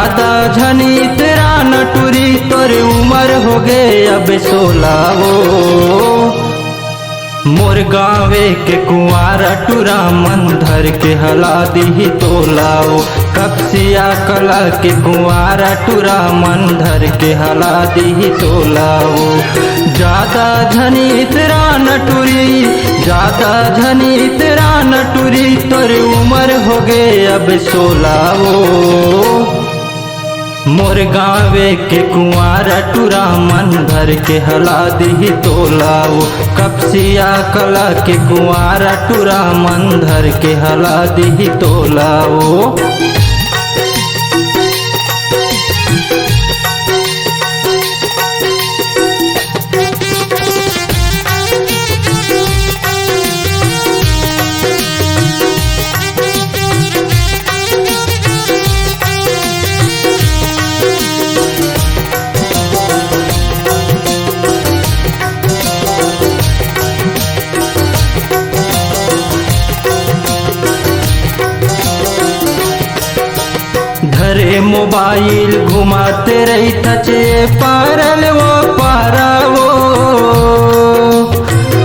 ज्यादा झनी तेरा नटुरी तोर उम्र हो गए अब 16 वो। मोर गावे के कुंवारा टूरा मन धर के हला दी तोलाओ। कपसिया कला के कुंवारा टूरा मन धर के हला दी तोलाओ। ज्यादा झनी तेरा नटुरी, ज्यादा झनी तेरा नटुरी तोर उम्र हो गए अब 16 वो। मोर गावे के कुंवारा टूरा मन धर के हला दी तोलाओ। कपसिया कला के कुंवारा टूरा मन धर के हला दी तोलाओ। धरे मोबाइल घुमाते रही थचे पारल वो पारा वो।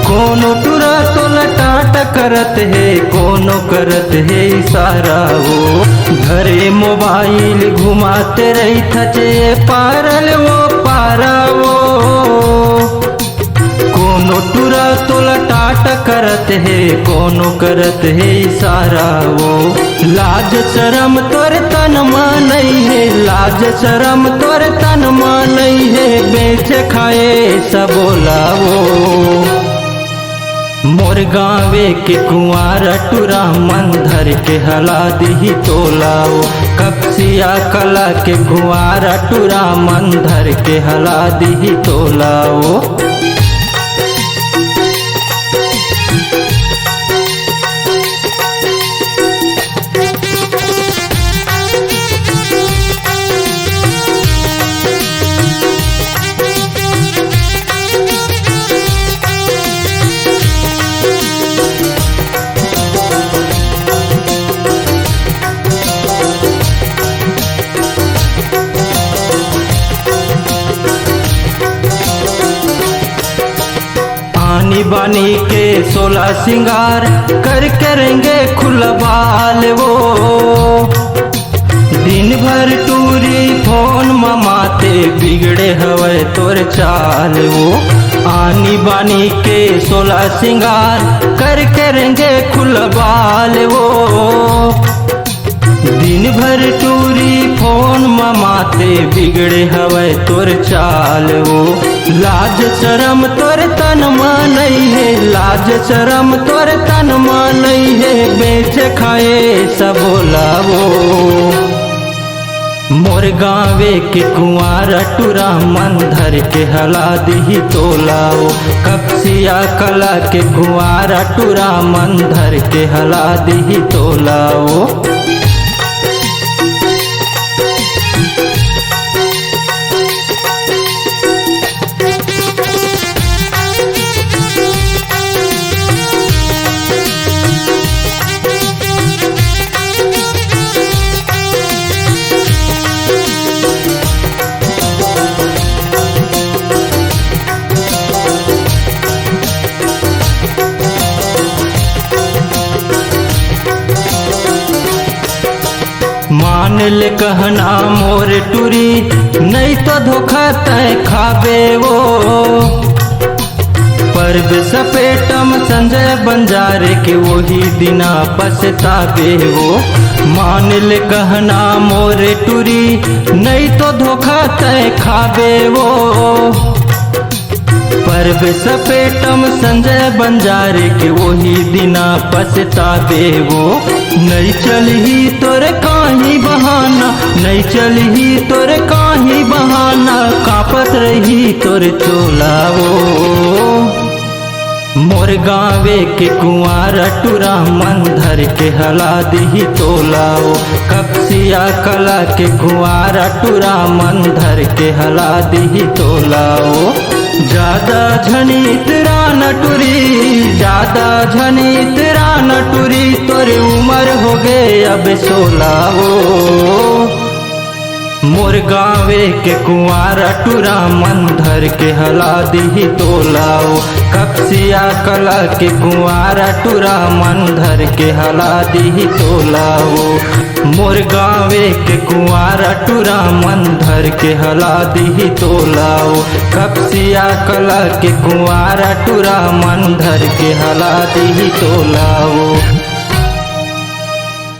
कोनो टूरा तो लटाट करत है, कोनो करत है इशारा वो। धरे मोबाइल घुमाते रही थचे पारल वो पारा वो। कोनो टूरा तो लटाट करत है, कोनो करत है इशारा वो। लाज शरम तोर तन मानई है, लाज शरम तोर तन मानई है, बेच खाए सब बोलावो। मोर गावे के कुंवारा टूरा मन धर के हला दी तोलाओ। कपसिया कला के कुंवारा टूरा मन धर के हला दी तोलाओ। बानी के 16 सिंगार कर करेंगे खुलबाल वो। दिन भर टूरी फोन ममाते बिगड़े हवे तोर चाल वो। आनी बानी के 16 सिंगार कर करेंगे खुलबाल वो। दिन भर टूरी फोन ममाते बिगड़े हवे तोर चाल वो। लाज शरम तोर तन मानई है, लाज शरम तोर तन मानई है, बेच खाए सब बोलावो। मोर गावे के कुंवारा टूरा मन धर के हला दी तोलाओ। कपसिया कला के कुंवारा टूरा मन धर के हला दी तोलाओ। मान ले कहना मोर टूरी, नहीं तो धोखा तय खाबे वो। पर्व सपेटम संजय बंजारे के वही दिना पछतावे वो। मान ले कहना मोर टूरी, नहीं तो धोखा तय खाबे वो। पर्व सपेटम संजय बंजारे के वही दिना पछतावे वो। नहीं चलही तोर काही बहाना, नहीं चलही तोर काही बहाना, कापत रही तोर चोलावो। मोर गावे के कुंवारा टूरा मन धर के हला दी तोलाओ। कपसिया कला के कुंवारा टूरा मन धर के हला दी तोलाओ। ज्यादा झनी तेरा नटुरी, ज्यादा झनी तेरा नटुरी, तोर उम्र हो गए अब 16 वो। मोर गावे के कुंवारा टूरा मन धर के हला दी तोलाओ। कपसिया कला के कुंवारा टूरा मन धर के हला दी तोलाओ। मोर गावे के कुंवारा टूरा मन धर के हला दी तोलाओ। कपसिया कला के कुंवारा टूरा मन धर के हला दी तोलाओ।